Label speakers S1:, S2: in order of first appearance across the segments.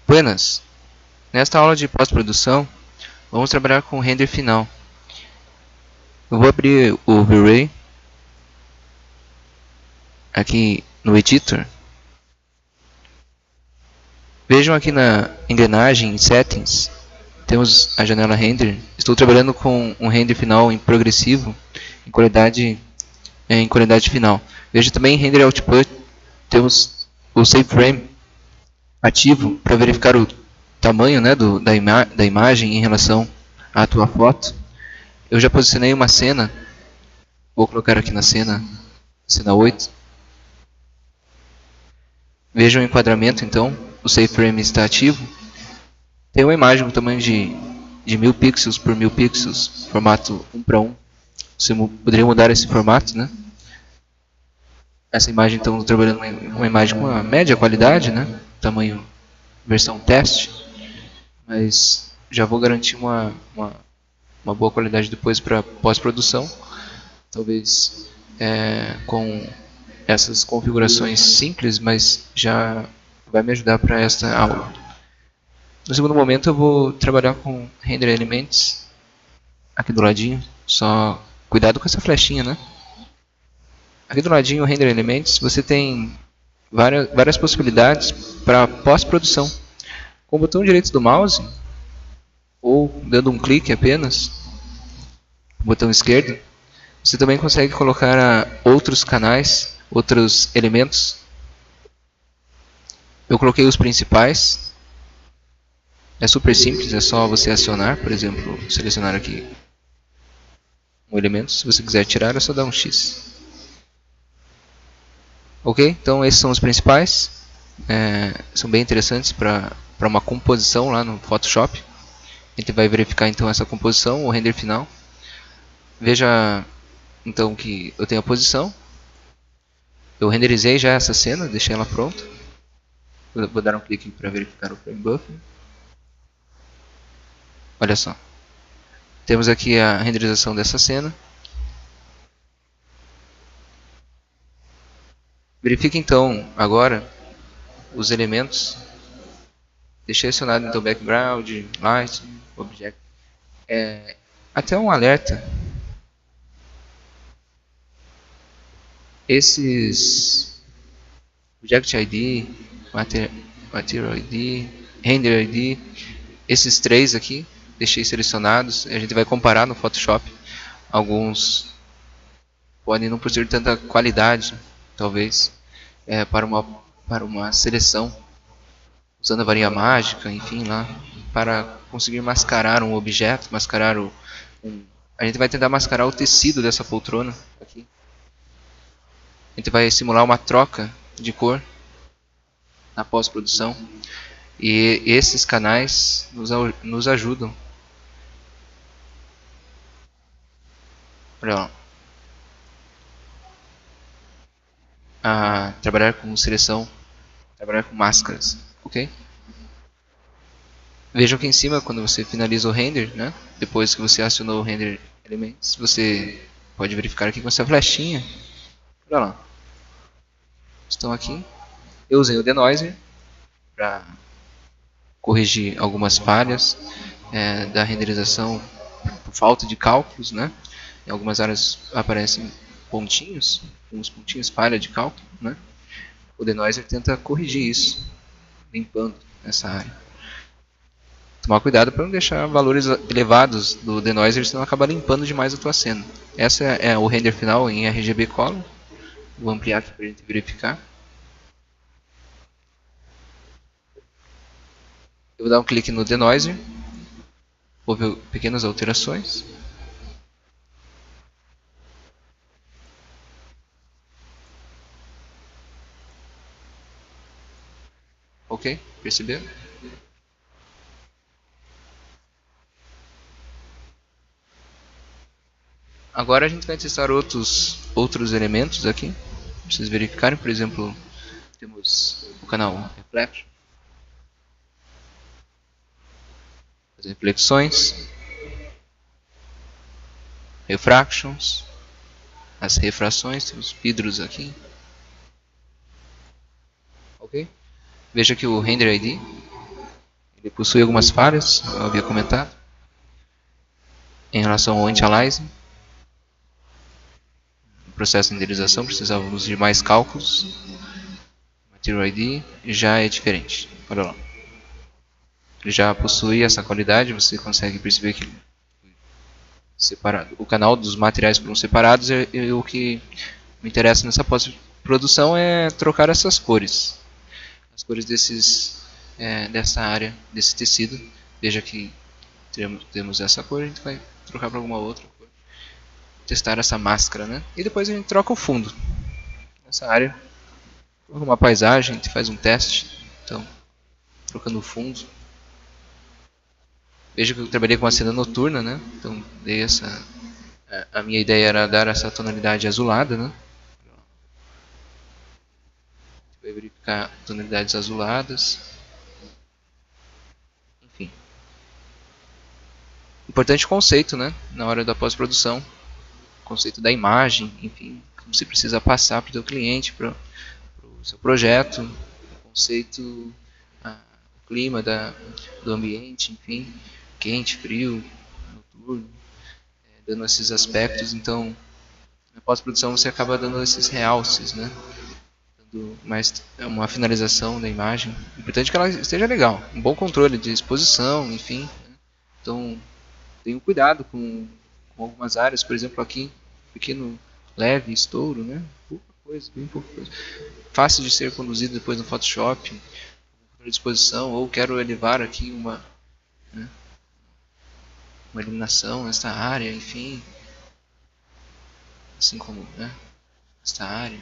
S1: Buenas! Nesta aula de pós-produção, vamos trabalhar com o render final. Eu vou abrir o V-Ray aqui no Editor. Vejam aqui na engrenagem, em Settings, temos a janela Render. Estou trabalhando com um render final em progressivo, em qualidade final. Veja também em Render Output, temos o Save Frame ativo para verificar o tamanho, né, da imagem em relação à tua foto. Eu já posicionei uma cena, vou colocar aqui na cena 8. Vejam o enquadramento então, o Save Frame está ativo. Tem uma imagem com tamanho de 1000 pixels por 1000 pixels, formato 1:1. Você poderia mudar esse formato, né? Essa imagem, então, trabalhando uma imagem com uma média qualidade, né? Tamanho versão teste, mas já vou garantir uma boa qualidade depois para pós-produção, talvez com essas configurações simples, mas já vai me ajudar para esta aula. No segundo momento eu vou trabalhar com Render Elements, aqui do ladinho, só cuidado com essa flechinha, né? Aqui do ladinho, Render Elements, você tem várias possibilidades para pós-produção. Com o botão direito do mouse, ou dando um clique apenas, o botão esquerdo, você também consegue colocar outros canais, outros elementos. Eu coloquei os principais. É super simples, é só você acionar, por exemplo, selecionar aqui um elemento. Se você quiser tirar, é só dar um X. Ok? Então esses são os principais. São bem interessantes para uma composição lá no Photoshop. A gente vai verificar então essa composição, o render final. Veja então que eu tenho a posição. Eu renderizei já essa cena, deixei ela pronta. Vou dar um clique para verificar o frame buffer. Olha só. Temos aqui a renderização dessa cena. Verifique então agora os elementos. Deixei acionado então background, light, object. Até um alerta. Esses Object ID, Material ID, Render ID, esses três aqui, deixei selecionados. A gente vai comparar no Photoshop. Alguns podem não possuir tanta qualidade, talvez, para uma seleção, usando a varinha mágica, enfim, lá, para conseguir mascarar um objeto, a gente vai tentar mascarar o tecido dessa poltrona aqui. A gente vai simular uma troca de cor na pós-produção. E esses canais nos ajudam. Olha lá. A trabalhar com seleção, trabalhar com máscaras. Ok? Vejam aqui em cima, quando você finaliza o render, né? Depois que você acionou o Render Elements, você pode verificar aqui com essa flechinha. Olha lá. Estão aqui. Eu usei o denoiser para corrigir algumas falhas da renderização por falta de cálculos, né? Em algumas áreas aparecem pontinhos, uns pontinhos falha de cálculo, né? O denoiser tenta corrigir isso, limpando essa área. Tomar cuidado para não deixar valores elevados do denoiser, senão acaba limpando demais a tua cena. Essa é o render final em RGB Color. Vou ampliar aqui para a gente verificar. Eu vou dar um clique no denoiser. Houve pequenas alterações. Ok, perceberam? Agora a gente vai testar outros elementos aqui. Para vocês verificarem, por exemplo, temos o canal Reflection. As reflexões, refractions, as refrações, temos vidros aqui. Ok? Veja aqui o Render ID. Ele possui algumas falhas, eu havia comentado, em relação ao anti-aliasing. No processo de renderização precisávamos de mais cálculos. Material ID já é diferente. Olha lá. Ele já possui essa qualidade, você consegue perceber que separado. O canal dos materiais foram separados e o que me interessa nessa pós-produção é trocar essas cores. As cores dessa área, desse tecido. Veja que temos essa cor, a gente vai trocar para alguma outra cor. Testar essa máscara, né? E depois a gente troca o fundo. Nessa área, uma paisagem, a gente faz um teste. Então, trocando o fundo. Veja que eu trabalhei com uma cena noturna, né? Então, a minha ideia era dar essa tonalidade azulada, né? Vai verificar tonalidades azuladas. Enfim. Importante conceito, né? Na hora da pós-produção. Conceito da imagem, enfim. Como você precisa passar para o seu cliente, para o seu projeto. O conceito, o clima do ambiente, enfim. Quente, frio, noturno. Dando esses aspectos. Então, na pós-produção você acaba dando esses realces, né? Mais uma finalização da imagem. O importante é que ela esteja legal, um bom controle de exposição, enfim. Né? Então, tenho cuidado com algumas áreas, por exemplo, aqui, pequeno leve estouro, né? Pouca coisa, bem pouca coisa. Fácil de ser conduzido depois no Photoshop, controle de exposição, ou quero elevar aqui uma iluminação nesta área, enfim. Assim como, né? Esta área.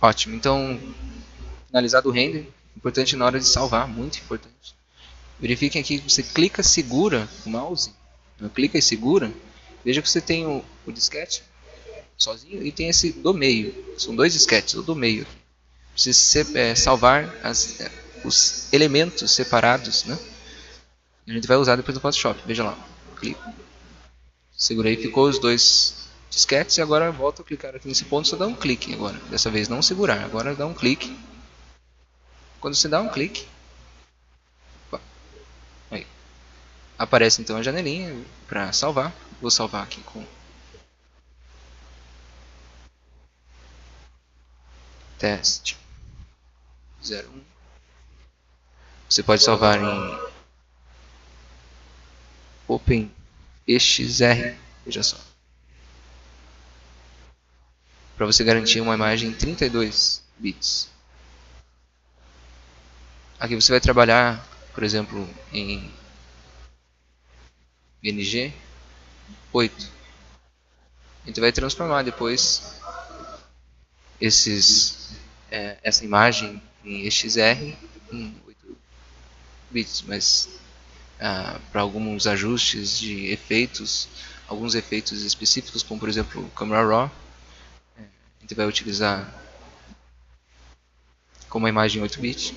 S1: Ótimo, então finalizado o render, importante na hora de salvar, muito importante. Verifiquem aqui que você clica, segura o mouse, clica e segura, veja que você tem o disquete sozinho e tem esse do meio, são dois disquetes, o do meio. Precisa salvar os elementos separados, né? A gente vai usar depois no Photoshop, veja lá, clico, segurei, ficou os dois disquetes e agora volto a clicar aqui nesse ponto, só dá um clique agora, dessa vez não segurar, agora dá um clique. Quando você dá um clique, aí, aparece então a janelinha para salvar. Vou salvar aqui com teste 01. Você pode salvar em OpenEXR, veja só. Para você garantir uma imagem em 32 bits. Aqui você vai trabalhar, por exemplo, em PNG 8. A gente vai transformar depois essa imagem em EXR em 8 bits, mas para alguns ajustes de efeitos, alguns efeitos específicos, como por exemplo o Camera Raw, a gente vai utilizar como uma imagem 8 bits.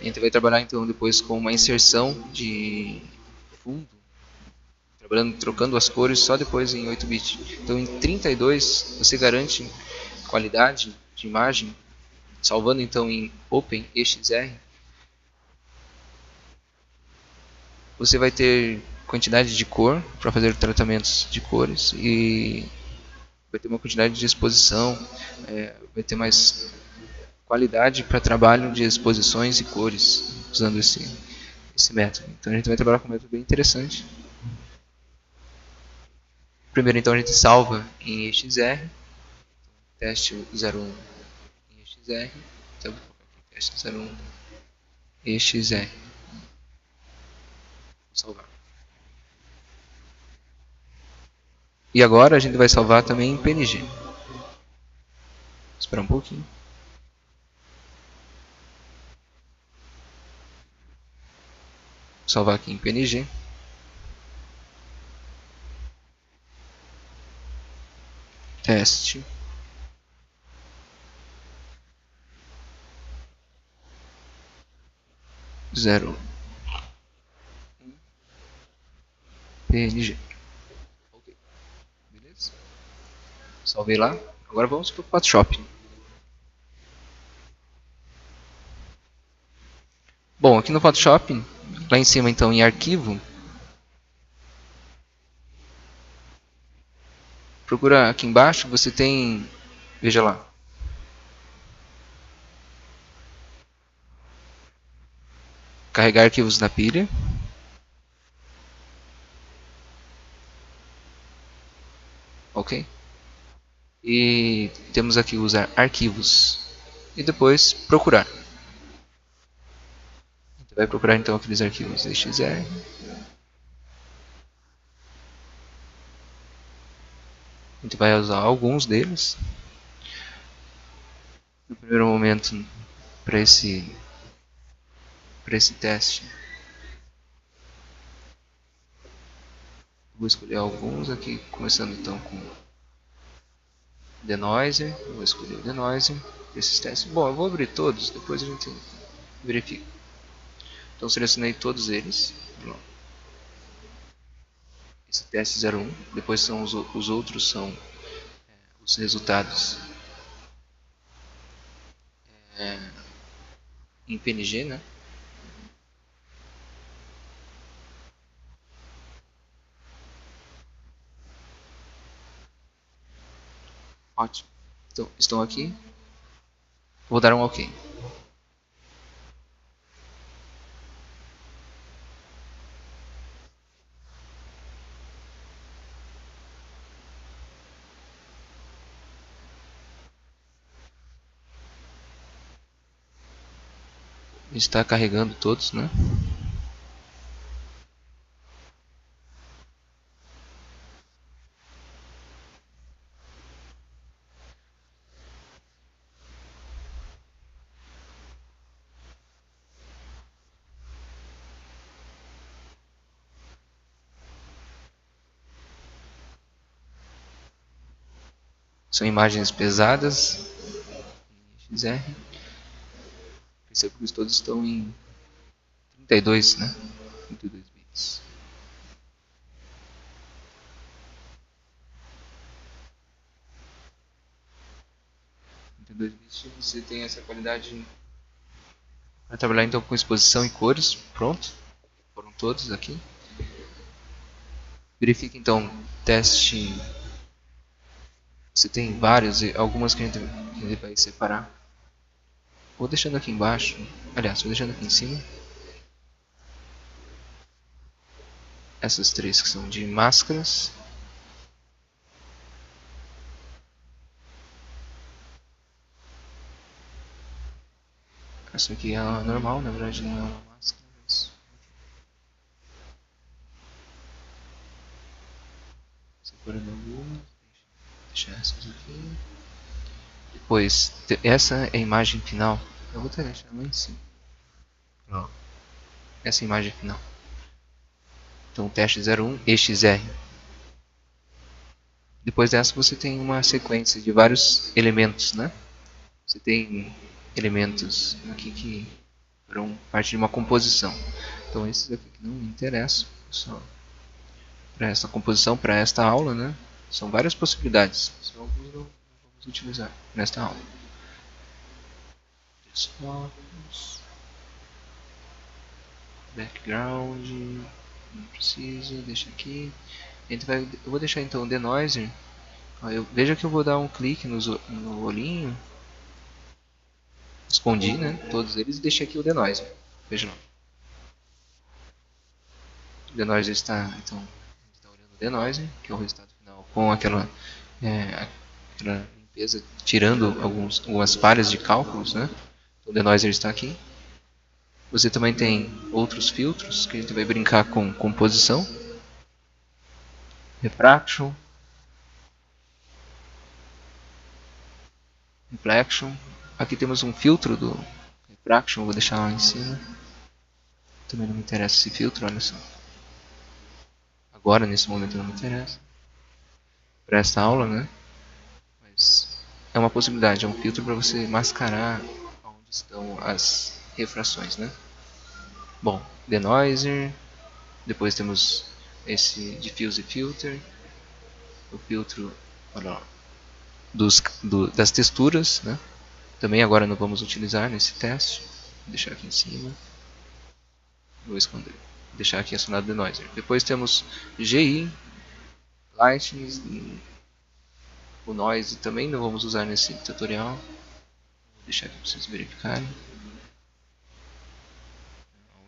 S1: A gente vai trabalhar então depois com uma inserção de fundo, trocando as cores só depois em 8 bits. Então em 32 você garante qualidade de imagem, salvando então em OpenEXR. Você vai ter quantidade de cor para fazer tratamentos de cores e vai ter uma quantidade de exposição, vai ter mais qualidade para trabalho de exposições e cores usando esse método. Então a gente vai trabalhar com um método bem interessante. Primeiro então a gente salva em EXR, teste 01 em EXR, então vou colocar aqui teste 01 EXR. Vou salvar. E agora a gente vai salvar também em PNG. Vou esperar um pouquinho. Vou salvar aqui em PNG. Teste. Zero. PNG. Ok. Beleza? Salvei lá. Agora vamos para o Photoshop. Bom, aqui no Photoshop, lá em cima então em arquivo, procura aqui embaixo, você tem, veja lá, carregar arquivos na pilha. Ok? E temos aqui usar arquivos e depois procurar. A gente vai procurar então aqueles arquivos .xr. A gente vai usar alguns deles. No primeiro momento, para esse teste, vou escolher alguns aqui, começando então com Denoiser. Vou escolher o Denoiser para esses testes. Bom, eu vou abrir todos, depois a gente verifica. Então selecionei todos eles. Esse teste 01. Depois são os outros são os resultados em PNG, né? Ótimo. Então, estão aqui. Vou dar um OK. Está carregando todos, né? São imagens pesadas. XR. Percebo que todos estão em 32, né? 32 bits. Você tem essa qualidade para trabalhar então com exposição e cores. Pronto. Foram todos aqui. Verifique então teste. Você tem vários, algumas que a gente vai separar. Vou deixando aqui embaixo. Aliás, vou deixando aqui em cima. Essas três que são de máscaras. Essa aqui é a normal, na verdade não é uma máscara, mas... separando algumas, deixar essas aqui. Depois, essa é a imagem final. Eu vou deixar lá em cima. Ó, essa é a imagem final. Então, teste 01 EXR. Depois dessa você tem uma sequência de vários elementos, né? Você tem elementos aqui que farão parte de uma composição. Então esses aqui que não me interessam, só para essa composição, para esta aula, né? São várias possibilidades. Só alguns não vamos utilizar nesta aula. Background, não precisa, deixa aqui. Eu vou deixar então o denoiser. Veja que eu vou dar um clique no olhinho. Escondi, né? Todos eles e deixei aqui o denoiser. Veja lá. O denoiser está, então, a gente está olhando o denoiser, que é o resultado final, com aquela limpeza, tirando algumas falhas de cálculos, né? O denoiser está aqui. Você também tem outros filtros que a gente vai brincar com composição. Refraction. Reflection. Aqui temos um filtro do Refraction, vou deixar lá em cima. Também não me interessa esse filtro, olha só. Agora, nesse momento, não me interessa. Para esta aula, né? Mas é uma possibilidade, é um filtro para você mascarar onde estão as refrações, né? Bom, denoiser. Depois temos esse diffuse filter. O filtro das texturas, né? Também agora não vamos utilizar nesse teste. Vou deixar aqui em cima. Vou esconder. Deixar aqui acionado o denoiser. Depois temos GI, Lightning, o Noise também não vamos usar nesse tutorial. Vou deixar aqui para vocês verificarem.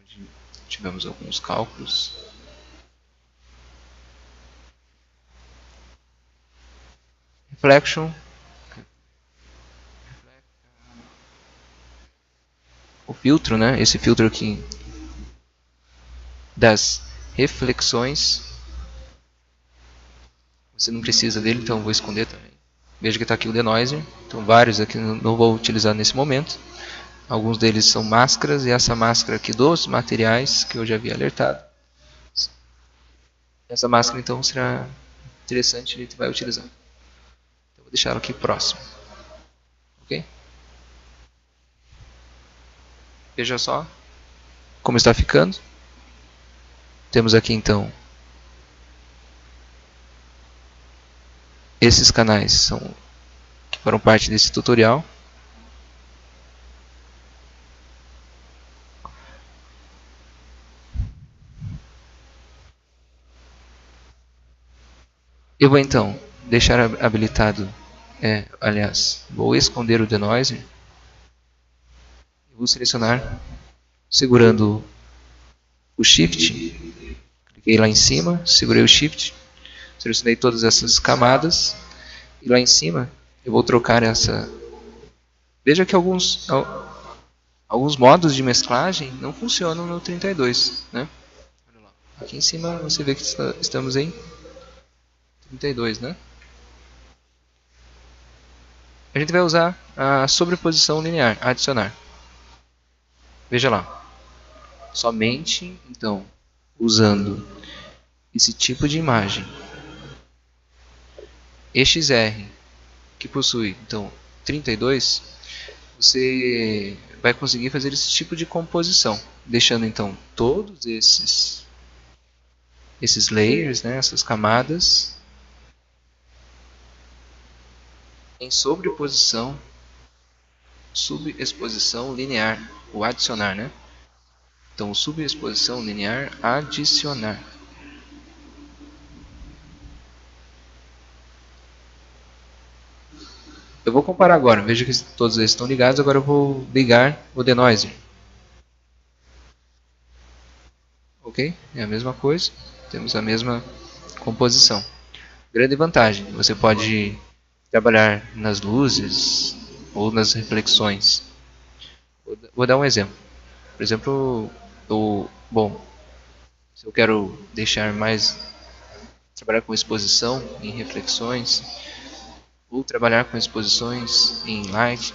S1: Onde tivemos alguns cálculos. Reflection. O filtro, né? Esse filtro aqui das reflexões. Você não precisa dele, então eu vou esconder também. Veja que está aqui o denoiser. Então vários aqui não vou utilizar nesse momento. Alguns deles são máscaras e essa máscara aqui dos materiais que eu já havia alertado. Essa máscara então será interessante, a gente vai utilizar. Então, vou deixar ela aqui próximo. Ok? Veja só como está ficando. Temos aqui então esses canais que foram parte desse tutorial. Eu vou então deixar habilitado, aliás, vou esconder o denoiser. Vou selecionar segurando o Shift, cliquei lá em cima, segurei o Shift, selecionei todas essas camadas e lá em cima eu vou trocar essa. Veja que alguns modos de mesclagem não funcionam no 32, né? Olha lá. Aqui em cima você vê que estamos em 32, né? A gente vai usar a sobreposição linear, adicionar. Veja lá. Somente, então, usando esse tipo de imagem EXR, que possui, então, 32, você vai conseguir fazer esse tipo de composição, deixando, então, todos esses layers, né, essas camadas, em subexposição linear, o adicionar, né? Então, subexposição linear, adicionar. Eu vou comparar agora. Veja que todos eles estão ligados. Agora eu vou ligar o denoiser. Ok? É a mesma coisa. Temos a mesma composição. Grande vantagem. Você pode trabalhar nas luzes ou nas reflexões. Vou dar um exemplo. Por exemplo, se eu quero deixar mais trabalhar com exposição em reflexões ou trabalhar com exposições em light,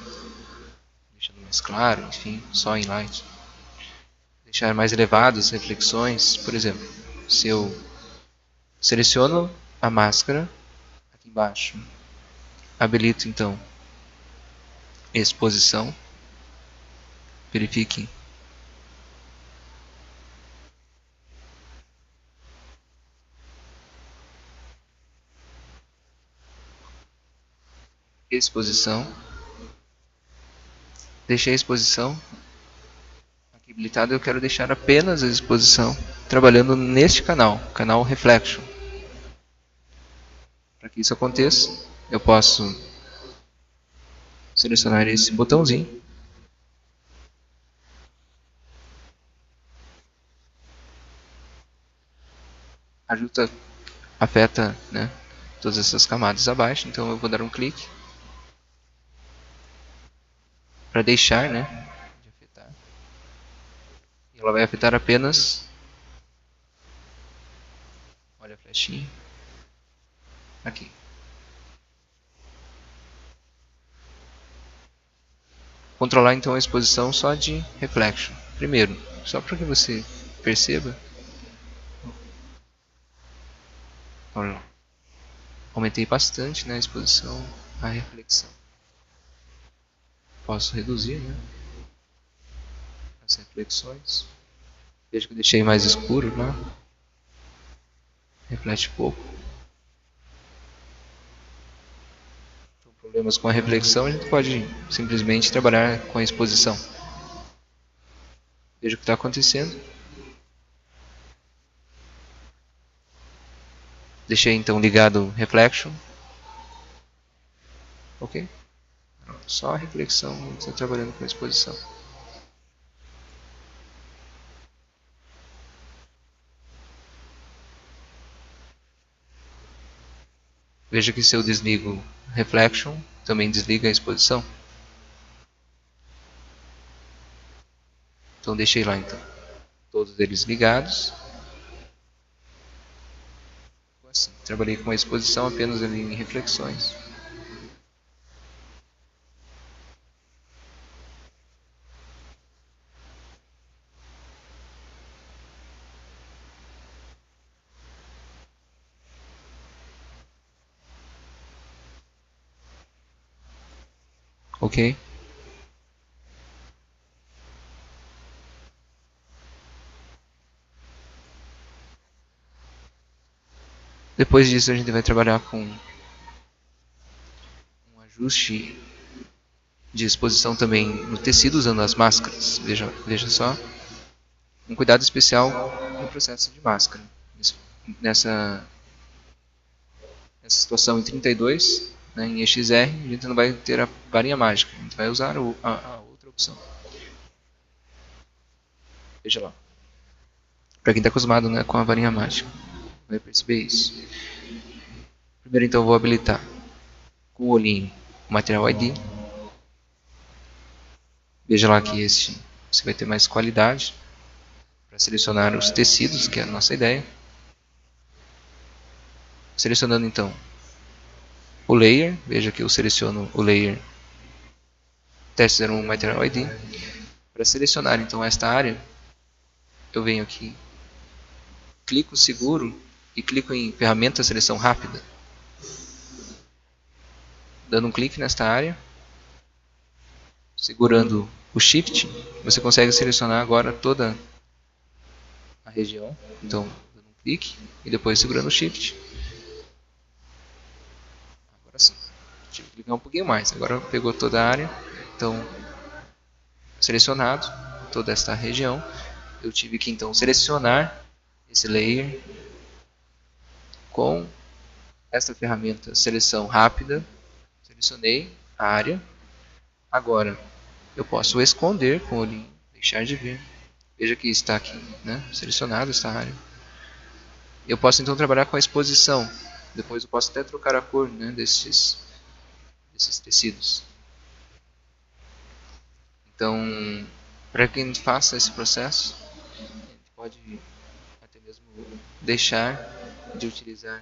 S1: deixando mais claro, enfim, só em light, deixar mais elevadas reflexões, por exemplo, se eu seleciono a máscara aqui embaixo, habilito então exposição, verifique exposição, deixei a exposição aqui habilitada. Eu quero deixar apenas a exposição trabalhando neste canal Reflection. Para que isso aconteça, eu posso selecionar esse botãozinho, afeta, né, todas essas camadas abaixo. Então eu vou dar um clique para deixar, né, de afetar. E ela vai afetar apenas, olha a flechinha aqui. Controlar então a exposição só de Reflection. Primeiro, só para que você perceba, olha, aumentei bastante, né, a exposição à reflexão. Posso reduzir, né, as reflexões. Veja que eu deixei mais escuro, né? Reflete pouco. Então, problemas com a reflexão, a gente pode simplesmente trabalhar com a exposição. Veja o que está acontecendo. Deixei então ligado Reflection. Ok? Só a reflexão, você trabalhando com a exposição. Veja que se eu desligo Reflection, também desliga a exposição. Então deixei lá então. Todos eles ligados. Assim, trabalhei com a exposição apenas ali em reflexões. Ok? Depois disso a gente vai trabalhar com um ajuste de exposição também no tecido usando as máscaras. Veja só. Um cuidado especial no processo de máscara. Nessa situação em 32, né, em EXR, a gente não vai ter a varinha mágica. A gente vai usar a outra opção. Veja lá. Para quem está acostumado, né, com a varinha mágica, vai perceber isso. Primeiro então eu vou habilitar com o olhinho o Material ID. Veja lá que você vai ter mais qualidade para selecionar os tecidos, que é a nossa ideia. Selecionando então o layer, veja que eu seleciono o layer Test 01 Material ID. Para selecionar então esta área, eu venho aqui, clico seguro e clico em ferramenta seleção rápida. Dando um clique nesta área, segurando o Shift, você consegue selecionar agora toda a região. Então, dando um clique e depois segurando o Shift. Agora sim. Tive que clicar um pouquinho mais. Agora pegou toda a área. Então, selecionado toda esta região. Eu tive que então selecionar esse layer com esta ferramenta seleção rápida. Selecionei a área. Agora, eu posso esconder com o olhinho, deixar de ver. Veja que está aqui, né? Selecionado esta área. Eu posso então trabalhar com a exposição. Depois eu posso até trocar a cor, né, desses tecidos. Então, para quem faça esse processo, a gente pode até mesmo deixar de utilizar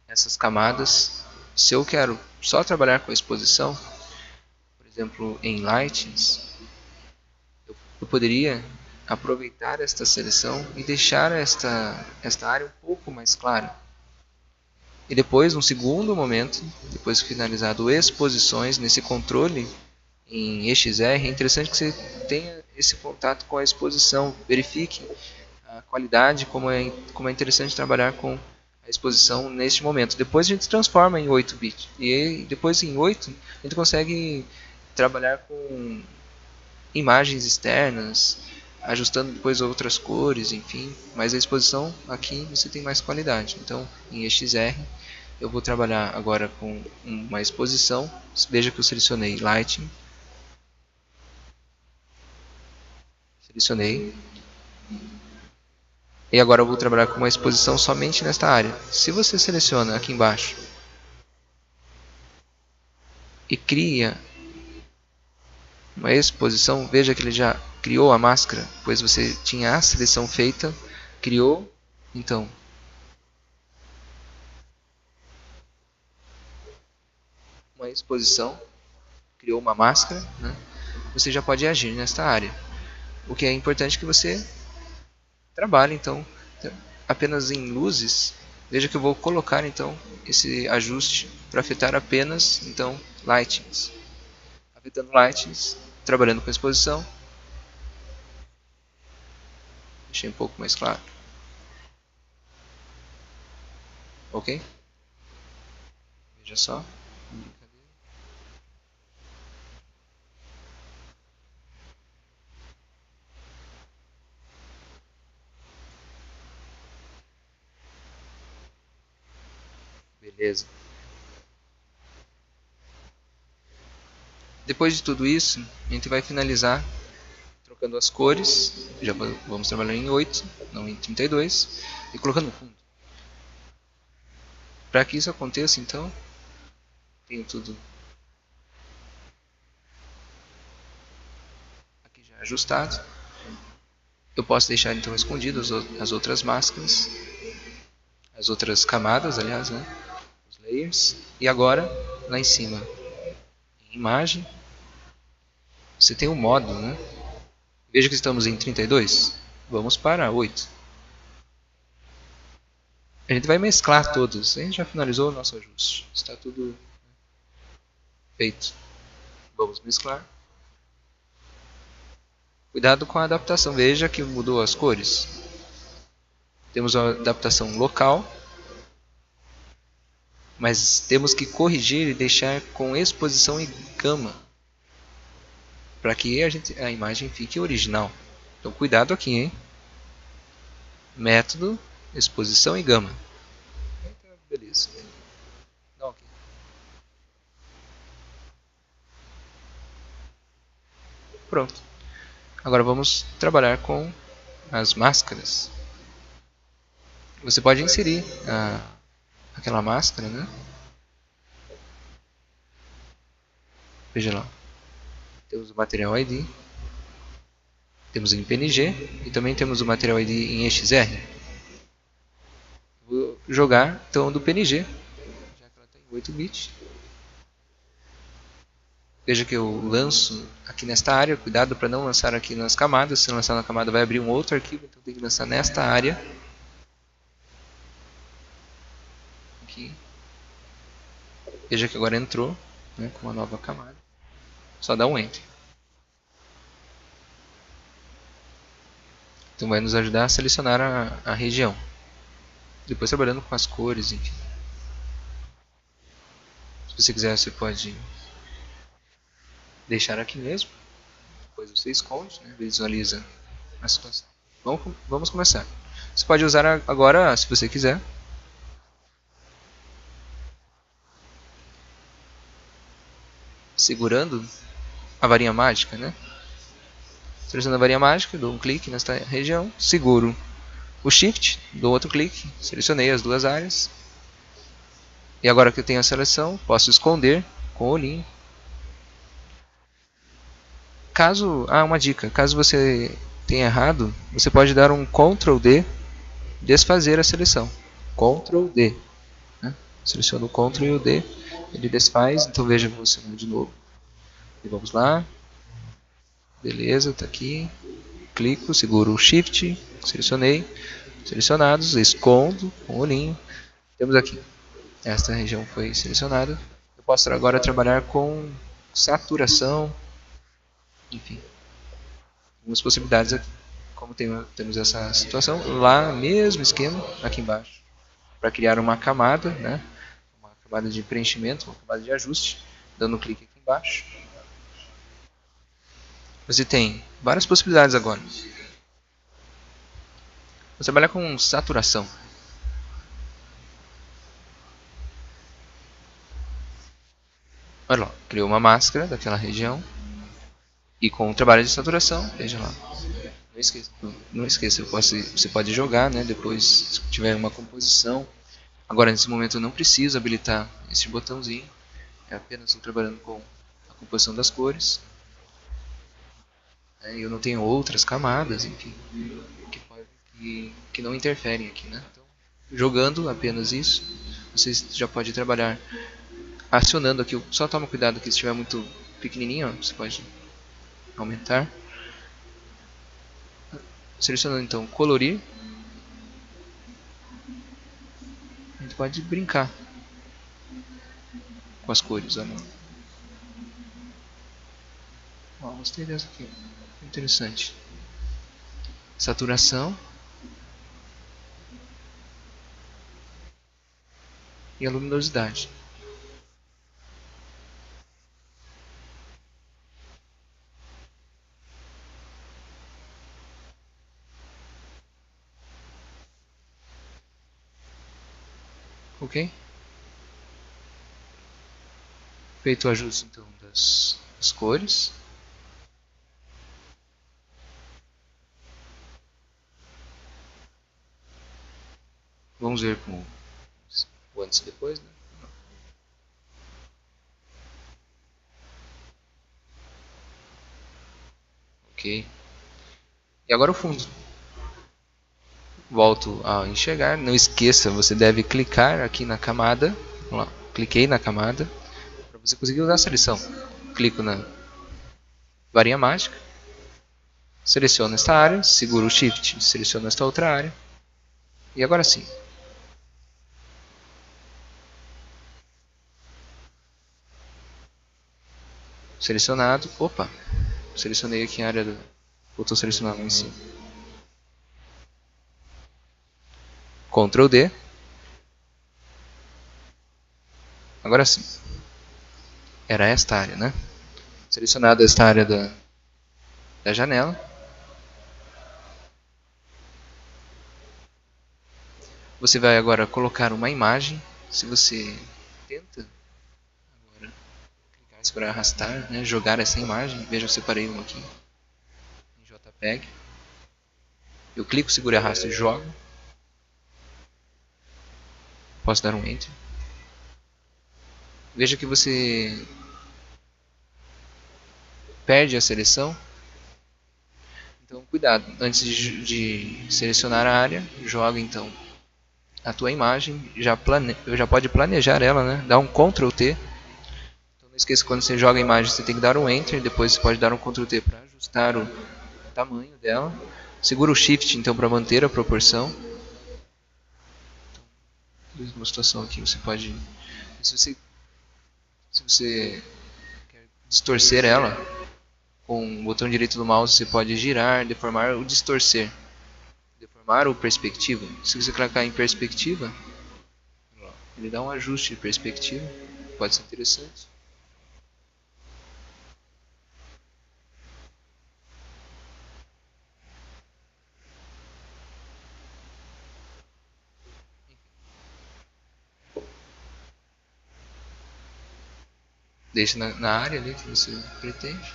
S1: essas camadas. Se eu quero só trabalhar com a exposição, por exemplo, em Lightings, eu poderia aproveitar esta seleção e deixar esta área um pouco mais clara. E depois, num segundo momento, depois que finalizado exposições, nesse controle em EXR, é interessante que você tenha esse contato com a exposição, verifique a qualidade, como é interessante trabalhar com a exposição neste momento. Depois a gente transforma em 8-bit, e depois em 8 a gente consegue trabalhar com imagens externas, ajustando depois outras cores, enfim, mas a exposição aqui você tem mais qualidade. Então, em EXR, eu vou trabalhar agora com uma exposição. Veja que eu selecionei Lighting, selecionei, e agora eu vou trabalhar com uma exposição somente nesta área. Se você seleciona aqui embaixo e cria uma exposição, veja que ele já criou a máscara, pois você tinha a seleção feita, criou, então uma exposição, criou uma máscara, né? Você já pode agir nesta área. O que é importante que você trabalhe então apenas em luzes. Veja que eu vou colocar então esse ajuste para afetar apenas então lightings. Afetando lightings, trabalhando com a exposição. Deixei um pouco mais claro. Ok? Veja só. Beleza. Depois de tudo isso, a gente vai finalizar trocando as cores. Já vamos trabalhar em 8, não em 32, e colocando no fundo. Para que isso aconteça, então, tenho tudo aqui já ajustado. Eu posso deixar então escondido as outras máscaras, as outras camadas, aliás, né? Os layers. E agora, lá em cima, em imagem, você tem o modo, né? Veja que estamos em 32. Vamos para 8. A gente vai mesclar todos. A gente já finalizou o nosso ajuste. Está tudo feito. Vamos mesclar. Cuidado com a adaptação. Veja que mudou as cores. Temos a adaptação local, mas temos que corrigir e deixar com exposição e gama para que a imagem fique original. Então cuidado aqui, hein? Método, exposição e gama. Então, beleza. Não, okay. Pronto. Agora vamos trabalhar com as máscaras. Você pode inserir aquela máscara, né? Veja lá. Temos o material ID, temos em PNG e também temos o material ID em EXR. Vou jogar então do PNG, já que ela tem 8 bits. Veja que eu lanço aqui nesta área, cuidado para não lançar aqui nas camadas, se lançar na camada vai abrir um outro arquivo, então tem que lançar nesta área. Aqui. Veja que agora entrou, né, com uma nova camada. Só dá um Enter. Então vai nos ajudar a selecionar a região. Depois trabalhando com as cores, enfim. Se você quiser, você pode deixar aqui mesmo. Depois você esconde, né, visualiza a situação. Vamos começar. Você pode usar agora, se você quiser, segurando a varinha mágica, né? Selecionando a varinha mágica, dou um clique nesta região, seguro o Shift, dou outro clique, selecionei as duas áreas. E agora que eu tenho a seleção, posso esconder com o olhinho. Uma dica, caso você tenha errado, você pode dar um Ctrl D, desfazer a seleção. Ctrl D. Né? Seleciona o Ctrl e o D, ele desfaz, então veja funcionando de novo. E vamos lá. Beleza, está aqui. Clico, seguro o Shift, selecionei. Selecionados, escondo com o olhinho. Temos aqui. Esta região foi selecionada. Eu posso agora trabalhar com saturação. Enfim, algumas possibilidades aqui. Como temos essa situação, lá mesmo esquema, aqui embaixo, para criar uma camada, né? Uma camada de preenchimento, uma camada de ajuste, dando um clique aqui embaixo. Você tem várias possibilidades agora. Vou trabalhar com saturação. Olha lá, criou uma máscara daquela região. E com o trabalho de saturação, veja lá. Não esqueça, você pode jogar, né, depois se tiver uma composição. Agora nesse momento eu não preciso habilitar esse botãozinho. É apenas estou trabalhando com a composição das cores. Eu não tenho outras camadas, enfim, que não interferem aqui, né? Então, jogando apenas isso, você já pode trabalhar acionando aqui. Só toma cuidado que se estiver muito pequenininho, ó, você pode aumentar. Selecionando então colorir, a gente pode brincar com as cores. Olha. Gostei dessa aqui, interessante. Saturação e a luminosidade. Ok? Feito o ajuste então das cores. Vamos ver com o antes e depois, né? Ok. E agora o fundo. Volto a enxergar. Não esqueça, você deve clicar aqui na camada. Vamos lá. Cliquei na camada para você conseguir usar a seleção. Clico na varinha mágica. Seleciono esta área. Seguro o Shift. Seleciono esta outra área. E agora sim. Selecionado. Opa! Selecionei aqui a área do... Voltou a selecionar lá em cima. Ctrl D. Agora sim. Era esta área, né? Selecionada esta área da janela. Você vai agora colocar uma imagem. Se você tenta agora clicar para arrastar, né, jogar essa imagem. Veja, eu separei uma aqui em JPEG. Eu clico, seguro e arrasto e jogo. Posso dar um Enter. Veja que você perde a seleção. Então, cuidado. Antes de selecionar a área, joga então a tua imagem. Já pode planejar ela, né? Dá um Ctrl T. Então, não esqueça que quando você joga a imagem, você tem que dar um Enter. Depois você pode dar um Ctrl T para ajustar o tamanho dela. Segura o Shift então para manter a proporção. Uma situação aqui você pode, se você quer distorcer ela, com o botão direito do mouse você pode girar, deformar ou distorcer, deformar ou perspectiva. Se você clicar em perspectiva, ele dá um ajuste de perspectiva, pode ser interessante. Deixa na área ali que você pretende.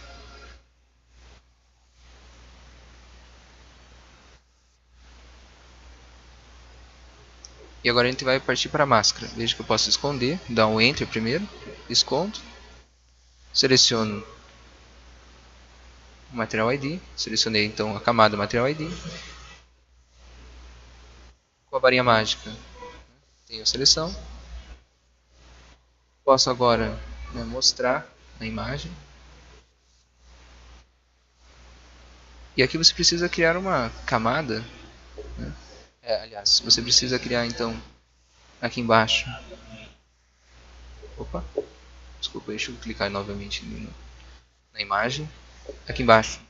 S1: E agora a gente vai partir para a máscara. Veja que eu posso esconder, dar um Enter primeiro, escondo, seleciono o Material ID, selecionei então a camada Material ID. Com a varinha mágica, tenho a seleção. Posso agora, né, mostrar a imagem. E aqui você precisa criar uma camada, né? Aliás, você precisa criar então aqui embaixo. Opa, desculpa, deixa eu clicar novamente na imagem. Aqui embaixo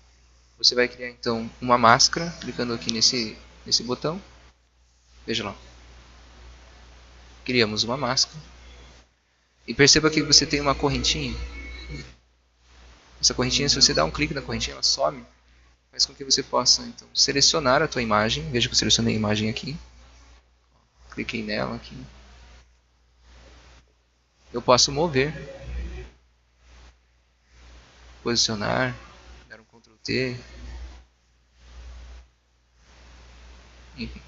S1: você vai criar então uma máscara, clicando aqui nesse botão. Veja lá. Criamos uma máscara. E perceba que você tem uma correntinha. Essa correntinha, se você dá um clique na correntinha, ela some. Faz com que você possa então selecionar a tua imagem. Veja que eu selecionei a imagem aqui. Cliquei nela aqui. Eu posso mover, posicionar, dar um Ctrl T, enfim.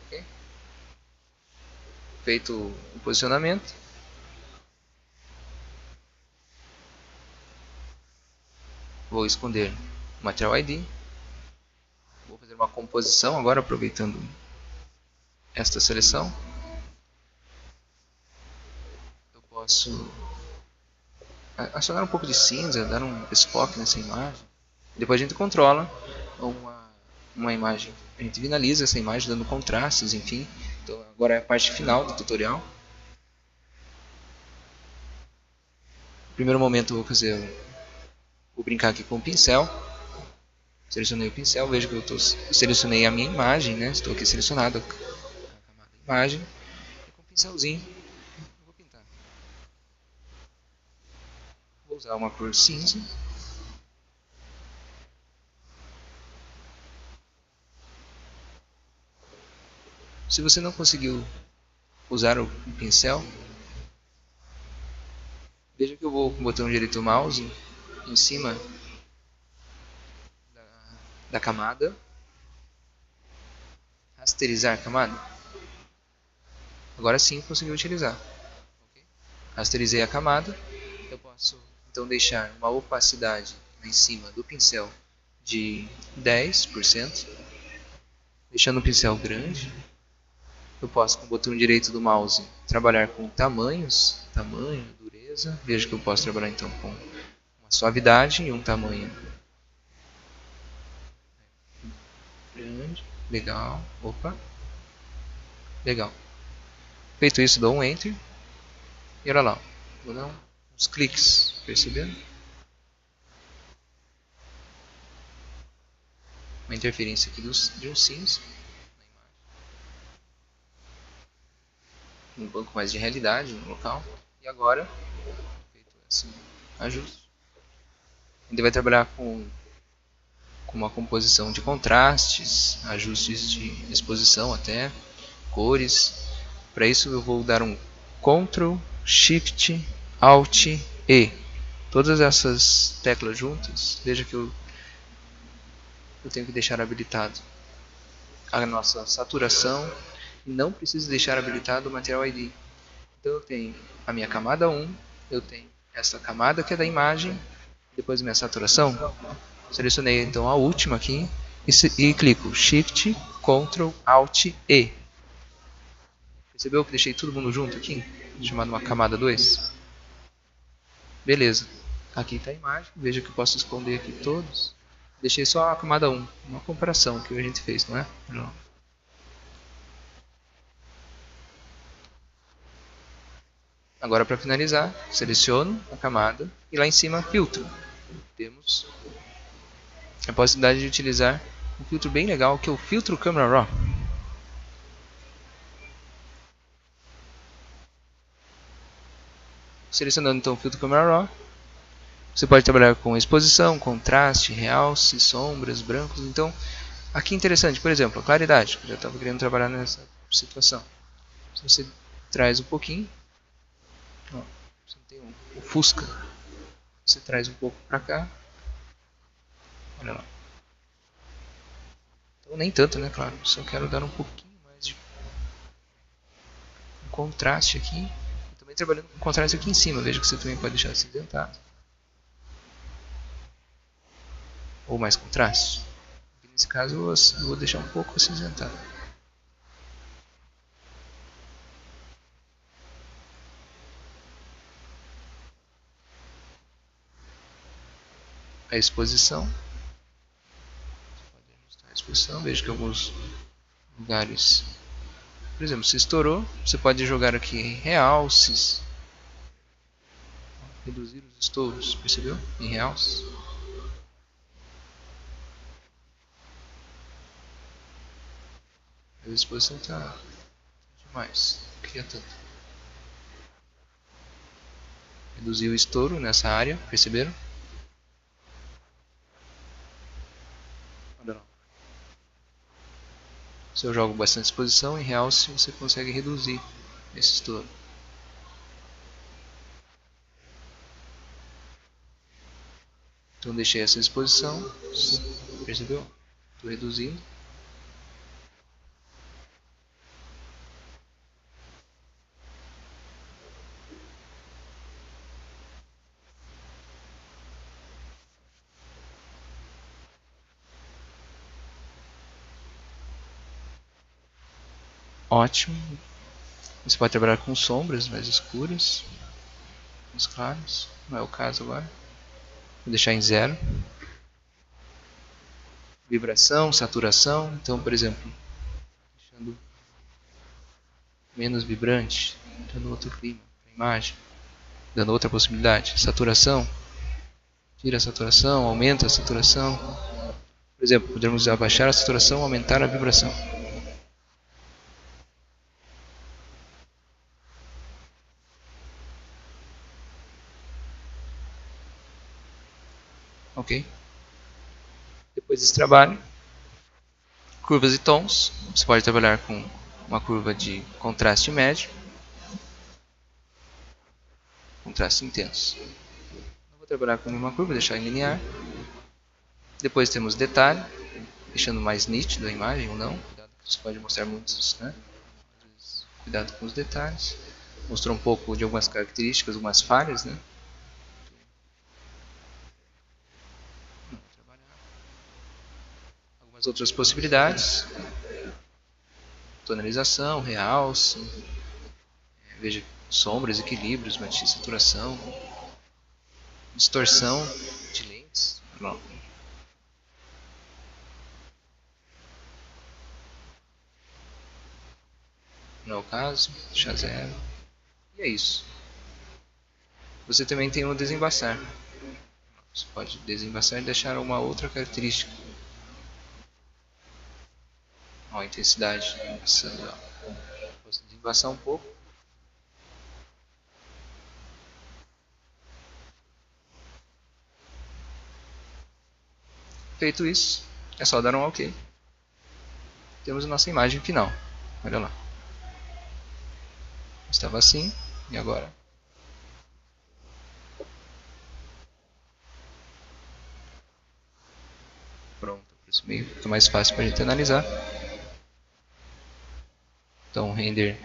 S1: Okay. Feito o posicionamento, vou esconder o Material ID. Vou fazer uma composição agora, aproveitando esta seleção. Eu posso acionar um pouco de cinza, dar um desfoque nessa imagem. Depois a gente controla uma imagem. A gente finaliza essa imagem dando contrastes, enfim. Então agora é a parte final do tutorial. No primeiro momento eu vou brincar aqui com o pincel. Selecionei o pincel, vejo que eu selecionei a minha imagem, né? Estou aqui selecionado a camada da imagem. E com o pincelzinho eu vou pintar. Vou usar uma cor cinza. Se você não conseguiu usar o pincel, veja que eu vou com o botão direito do mouse em cima da camada, rasterizar a camada. Agora sim consegui utilizar. Rasterizei a camada, eu posso então deixar uma opacidade lá em cima do pincel de 10%, deixando o pincel grande. Eu posso, com o botão direito do mouse, trabalhar com tamanhos, tamanho, dureza. Veja que eu posso trabalhar então com uma suavidade e um tamanho grande, legal, opa, legal. Feito isso, dou um Enter e olha lá, vou dar uns cliques, percebendo? Uma interferência aqui de um cinza na imagem, um banco mais de realidade no local. E agora, feito esse ajuste, ainda vai trabalhar com uma composição de contrastes, ajustes de exposição até, cores. Para isso eu vou dar um Ctrl, Shift, Alt, E. Todas essas teclas juntas, veja que eu tenho que deixar habilitado a nossa saturação e não preciso deixar habilitado o Material ID. Então eu tenho a minha camada 1, eu tenho essa camada que é da imagem, depois minha saturação. Selecionei então a última aqui e clico Shift, Ctrl, Alt, E. Percebeu que deixei todo mundo junto aqui? Chamado uma camada 2. Beleza. Aqui está a imagem. Veja que eu posso esconder aqui todos. Deixei só a camada 1. Uma comparação que a gente fez, não é? Não. Agora para finalizar, seleciono a camada e lá em cima filtro. Temos a possibilidade de utilizar um filtro bem legal que é o filtro Camera Raw. Selecionando então o filtro Camera Raw, você pode trabalhar com exposição, contraste, realce, sombras, brancos. Então, aqui é interessante, por exemplo, a claridade, que eu já estava querendo trabalhar nessa situação. Se você traz um pouquinho, ó, você tem o Fusca, você traz um pouco para cá, olha lá. Então, nem tanto, né, claro, só quero dar um pouquinho mais de contraste aqui. E também trabalhando com contraste aqui em cima, veja que você também pode deixar acinzentado. Ou mais contraste. Nesse caso eu vou deixar um pouco acinzentado. A exposição. Você pode ajustar a exposição. Veja que alguns lugares, por exemplo, se estourou, você pode jogar aqui em realces. Reduzir os estouros, percebeu? Em realces. A exposição está demais. Não queria tanto. Reduzir o estouro nessa área, perceberam? Olha lá. Se eu jogo bastante exposição, em realce você consegue reduzir esse estouro. Então deixei essa exposição, percebeu? Estou reduzindo. Ótimo. Você pode trabalhar com sombras mais escuras, mais claras. Não é o caso agora. Vou deixar em 0. Vibração, saturação. Então, por exemplo, deixando menos vibrante, dando outro clima para a imagem, dando outra possibilidade. Saturação. Tira a saturação, aumenta a saturação. Por exemplo, podemos abaixar a saturação, aumentar a vibração. Ok? Depois desse trabalho, curvas e tons. Você pode trabalhar com uma curva de contraste médio, contraste intenso. Eu vou trabalhar com uma curva, deixar em linear. Depois temos detalhe, deixando mais nítido a imagem ou não. Cuidado que isso pode mostrar muitos, né? Cuidado com os detalhes. Mostrou um pouco de algumas características, algumas falhas, né? Algumas outras possibilidades. Tonalização, realce. Veja sombras, equilíbrios, matiz, saturação. Distorção de lentes. Não. Não é o caso. Deixar zero. E é isso. Você também tem o desembaçar. Você pode desembaçar e deixar uma outra característica. Ó, a intensidade. Posso desembaçar um pouco. Feito isso, é só dar um OK. Temos a nossa imagem final. Olha lá. Estava assim, e agora? Pronto, aproximei. Fica mais fácil para a gente analisar. Então, o render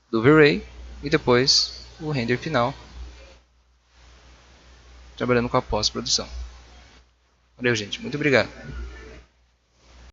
S1: do V-Ray e depois o render final, trabalhando com a pós-produção. Valeu, gente. Muito obrigado.